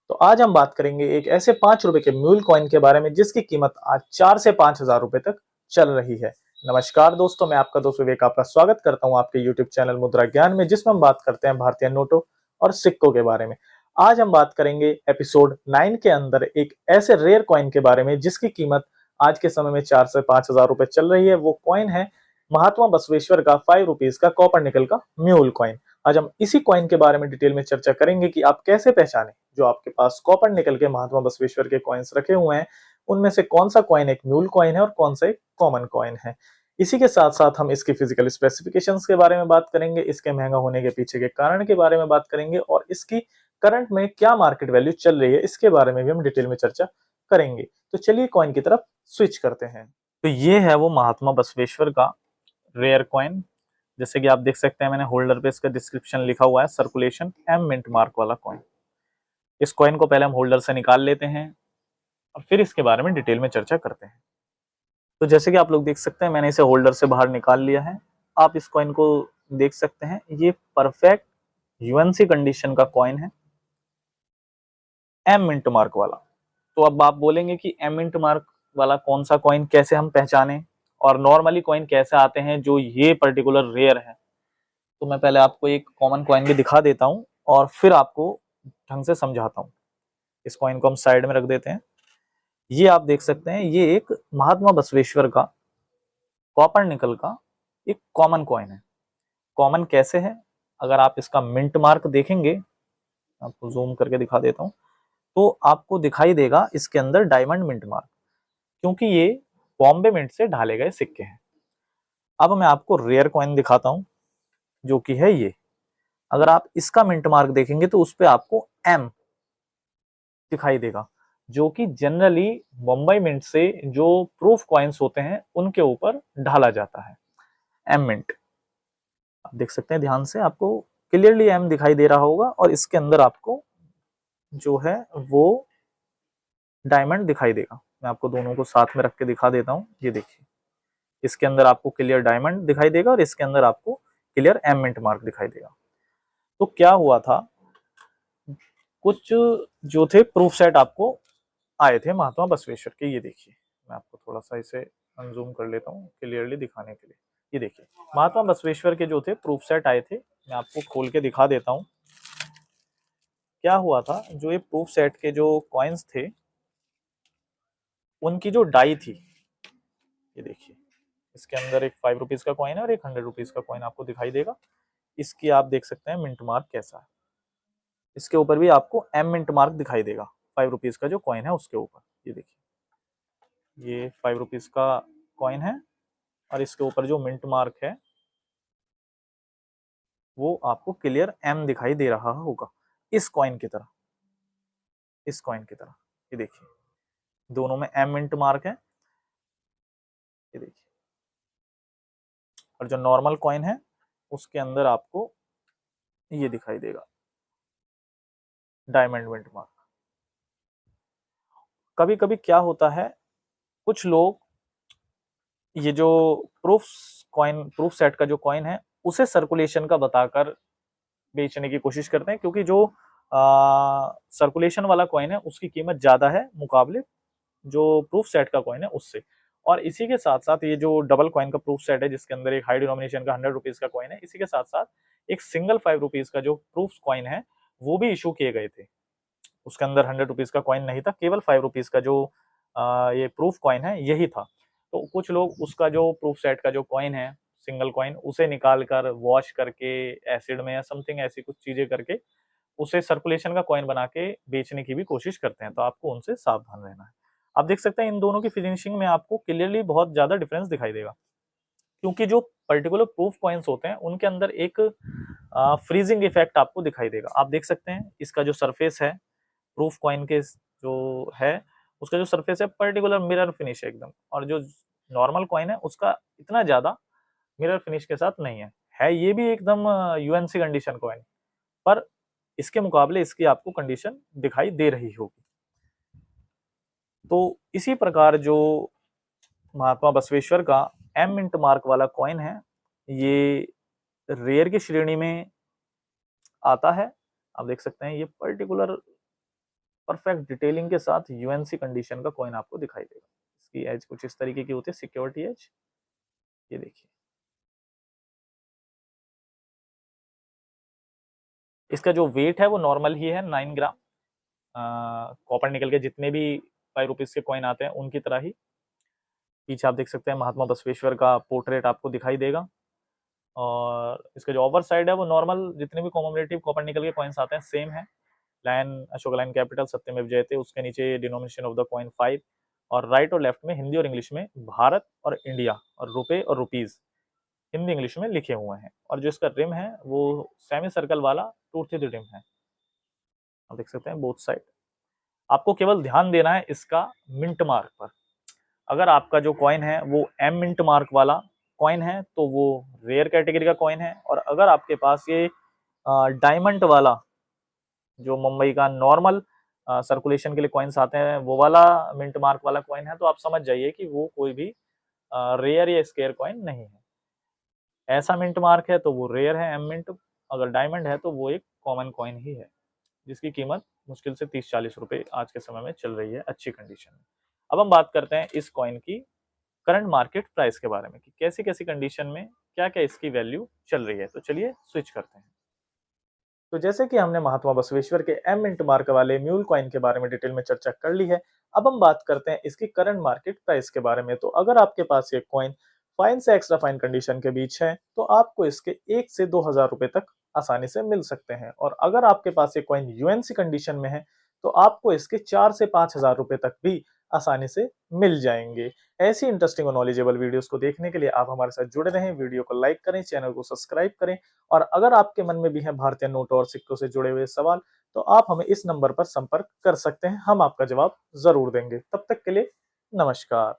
तो आज हम बात करेंगे एक ऐसे 5 रुपए के म्यूल कॉइन के बारे में जिसकी कीमत आज 4 से 5 हजार रुपए तक चल रही है। नमस्कार दोस्तों, मैं आपका दोस्त विवेक आपका स्वागत करता हूं आपके यूट्यूब चैनल मुद्रा ज्ञान में, जिसमें हम बात करते हैं भारतीय नोटों और सिक्कों के बारे में। आज हम बात करेंगे एपिसोड 9 के अंदर एक ऐसे रेयर कॉइन के बारे में जिसकी कीमत आज के समय में 4 से 5 हजार रुपए चल रही है। वो कॉइन है महात्मा बसवेश्वर का 5 रुपीज का कॉपर निकल का म्यूल कॉइन। आज हम इसी कॉइन के बारे में डिटेल में चर्चा करेंगे कि आप कैसे पहचानें जो आपके पास कॉपर निकल के महात्मा बसवेश्वर के कॉइन्स रखे हुए हैं, उनमें से कौन सा कॉइन एक म्यूल कॉइन है और कौन सा एक कॉमन कॉइन है। इसी के साथ साथ हम इसकी फिजिकल स्पेसिफिकेशंस के बारे में बात करेंगे, इसके महंगा होने के पीछे के कारण के बारे में बात करेंगे और इसकी करंट में क्या मार्केट वैल्यू चल रही है इसके बारे में भी हम डिटेल में चर्चा करेंगे। तो चलिए कॉइन की तरफ स्विच करते हैं। तो ये है वो महात्मा बसवेश्वर का रेयर कॉइन। जैसे कि आप देख सकते हैं, मैंने होल्डर पे इसका डिस्क्रिप्शन लिखा हुआ है, सर्कुलेशन एम मिंट मार्क वाला कॉइन। इस कॉइन को पहले हम होल्डर से निकाल लेते हैं और फिर इसके बारे में डिटेल में चर्चा करते हैं। तो जैसे कि आप लोग देख सकते हैं, मैंने इसे होल्डर से बाहर निकाल लिया है। आप इस कॉइन को देख सकते हैं, ये परफेक्ट यूएनसी कंडीशन का कॉइन है, एम मिंट मार्क वाला। तो अब आप बोलेंगे कि एम मिंट मार्क वाला कौन सा कॉइन कैसे हम पहचाने और नॉर्मली कॉइन कैसे आते हैं जो ये पर्टिकुलर रेयर है। तो मैं पहले आपको एक कॉमन कॉइन भी दिखा देता हूं और फिर आपको ढंग से समझाता हूं। इस कॉइन को हम साइड में रख देते हैं। ये आप देख सकते हैं, ये एक महात्मा बसवेश्वर का कॉपर निकल का एक कॉमन कॉइन है। कॉमन कैसे है, अगर आप इसका मिंट मार्क देखेंगे, आपको जूम करके दिखा देता हूं, तो आपको दिखाई देगा इसके अंदर डायमंड मिंट मार्क, क्योंकि ये बॉम्बे मिंट से ढाले गए सिक्के हैं। अब मैं आपको रेयर कॉइन दिखाता हूं जो कि है ये। अगर आप इसका मिंट मार्क देखेंगे तो उस पर आपको एम दिखाई देगा, जो कि जनरली मुंबई मिंट से जो प्रूफ कॉइन्स होते हैं उनके ऊपर ढाला जाता है, एम मिंट। आप देख सकते हैं ध्यान से, आपको क्लियरली एम दिखाई दे रहा होगा और इसके अंदर आपको जो है वो डायमंड दिखाई देगा। मैं आपको दोनों को साथ में रख के दिखा देता हूं। ये देखिए, इसके अंदर आपको क्लियर डायमंड दिखाई देगा और इसके अंदर आपको क्लियर एम मिंट मार्क दिखाई देगा। तो क्या हुआ था, कुछ जो थे प्रूफ सेट आपको आए थे महात्मा बसवेश्वर के। ये देखिए, मैं आपको थोड़ा सा इसे अनजूम कर लेता हूँ क्लियरली दिखाने के लिए। ये देखिए, महात्मा बसवेश्वर के जो थे प्रूफ सेट आए थे, मैं आपको खोल के दिखा देता हूँ। क्या हुआ था, जो ये प्रूफ सेट के जो कॉइन्स थे उनकी जो डाई थी, ये देखिए, इसके अंदर एक 5 रुपीज का कॉइन है और एक 100 रुपीज का कॉइन आपको दिखाई देगा। इसकी आप देख सकते हैं मिंट मार्क कैसा है। इसके ऊपर भी आपको एम मिंट मार्क दिखाई देगा, 5 रुपीज का जो कॉइन है उसके ऊपर। ये देखिए, ये 5 रुपीज का कॉइन है और इसके ऊपर जो मिंट मार्क है वो आपको क्लियर एम दिखाई दे रहा होगा, इस कॉइन की तरह, इस कॉइन की तरह। ये देखिए, दोनों में एम मिंट मार्क है। ये देखिए, और जो नॉर्मल कॉइन है उसके अंदर आपको ये दिखाई देगा, डायमंड मिंट मार्क। कभी कभी क्या होता है, कुछ लोग ये जो प्रूफ कॉइन, प्रूफ सेट का जो कॉइन है उसे सर्कुलेशन का बताकर बेचने की कोशिश करते हैं, क्योंकि जो सर्कुलेशन वाला कॉइन है उसकी कीमत ज्यादा है मुकाबले जो प्रूफ सेट का कॉइन है उससे। और इसी के साथ साथ ये जो डबल कॉइन का प्रूफ सेट है जिसके अंदर एक हाई डिनोमिनेशन का 100 रुपीज का कॉइन है, इसी के साथ साथ एक सिंगल 5 रुपीज का जो प्रूफ कॉइन है वो भी इशू किए गए थे। उसके अंदर 100 रुपीज का कॉइन नहीं था, केवल 5 रुपीज का जो ये प्रूफ कॉइन है यही था। तो कुछ लोग उसका जो प्रूफ सेट का जो कॉइन है सिंगल कॉइन, उसे निकाल कर वॉश करके एसिड में या समथिंग ऐसी कुछ चीजें करके उसे सर्कुलेशन का कॉइन बना के बेचने की भी कोशिश करते हैं। तो आपको उनसे सावधान रहना है। आप देख सकते हैं इन दोनों की फिनिशिंग में आपको क्लियरली बहुत ज्यादा डिफरेंस दिखाई देगा, क्योंकि जो पर्टिकुलर प्रूफ कॉइन्स होते हैं उनके अंदर एक फ्रीजिंग इफेक्ट आपको दिखाई देगा। आप देख सकते हैं इसका जो सरफेस है प्रूफ कॉइन के जो है, उसका जो सरफेस है पर्टिकुलर मिरर फिनिश है एकदम, और जो नॉर्मल कॉइन है उसका इतना ज्यादा मिरर फिनिश के साथ नहीं है ये भी एकदम यूएनसी कंडीशन कॉइन, पर इसके मुकाबले इसकी आपको कंडीशन दिखाई दे रही होगी। तो इसी प्रकार जो महात्मा बसवेश्वर का एम मिंट मार्क वाला कॉइन है, ये रेयर की श्रेणी में आता है। आप देख सकते हैं ये पर्टिकुलर परफेक्ट डिटेलिंग के साथ यूएनसी कंडीशन का कॉइन आपको दिखाई देगा। इसकी एज कुछ इस तरीके की होती है, सिक्योरिटी एज, ये देखिए। इसका जो वेट है वो नॉर्मल ही है, 9 ग्राम। कॉपर निकल के जितने भी 5 रुपीज के कॉइन आते हैं उनकी तरह ही। पीछे आप देख सकते हैं महात्मा बसवेश्वर का पोर्ट्रेट आपको दिखाई देगा। और इसका जो ओवर साइड है वो नॉर्मल जितने भी कॉमेमोरेटिव कॉपर निकल के कॉइन्स आते हैं सेम है। लायन, अशोक लायन कैपिटल, सत्यमेव जयते, उसके नीचे डिनोमिनेशन ऑफ द कॉइन 5, और राइट और लेफ्ट में हिंदी और इंग्लिश में भारत और इंडिया और रुपए और रुपीज हिंदी इंग्लिश में लिखे हुए हैं। और जो इसका रिम है वो सेमी सर्कल वाला टूथेड रिम है, आप देख सकते हैं बोथ साइड। आपको केवल ध्यान देना है इसका मिंट मार्क पर। अगर आपका जो कॉइन है वो एम मिंट मार्क वाला कॉइन है तो वो रेयर कैटेगरी का कॉइन है, और अगर आपके पास ये डायमंड वाला जो मुंबई का नॉर्मल सर्कुलेशन के लिए कॉइन्स आते हैं वो वाला मिंट मार्क वाला कॉइन है, तो आप समझ जाइए कि वो कोई भी रेयर या स्केयर कॉइन नहीं है। ऐसा मिंट मार्क है तो वो रेयर है, एम मिंट। अगर डायमंड है तो वो एक कॉमन कॉइन ही है, जिसकी कीमत मुश्किल से 30-40 रुपए आज के समय में चल रही है अच्छी कंडीशन में। अब हम बात करते हैं इस कॉइन की करंट मार्केट प्राइस के बारे में कि कैसी कैसी कंडीशन में क्या क्या इसकी वैल्यू चल रही है। तो चलिए स्विच करते हैं। तो जैसे कि हमने महात्मा बसवेश्वर के एम मिंट मार्क वाले म्यूल कॉइन के बारे में डिटेल में चर्चा कर ली है, अब हम बात करते हैं इसकी करंट मार्केट प्राइस के बारे में। तो अगर आपके पास ये कॉइन फाइन से एक्स्ट्रा फाइन कंडीशन के बीच है तो आपको इसके 1 से 2,000 रुपए तक आसानी से मिल सकते हैं, और अगर आपके पास ये कॉइन यूएनसी कंडीशन में है तो आपको इसके 4 से 5,000 रुपए तक भी आसानी से मिल जाएंगे। ऐसी इंटरेस्टिंग और नॉलेजेबल वीडियोस को देखने के लिए आप हमारे साथ जुड़े रहें, वीडियो को लाइक करें, चैनल को सब्सक्राइब करें, और अगर आपके मन में भी है भारतीय नोट और सिक्कों से जुड़े हुए सवाल तो आप हमें इस नंबर पर संपर्क कर सकते हैं, हम आपका जवाब जरूर देंगे। तब तक के लिए नमस्कार।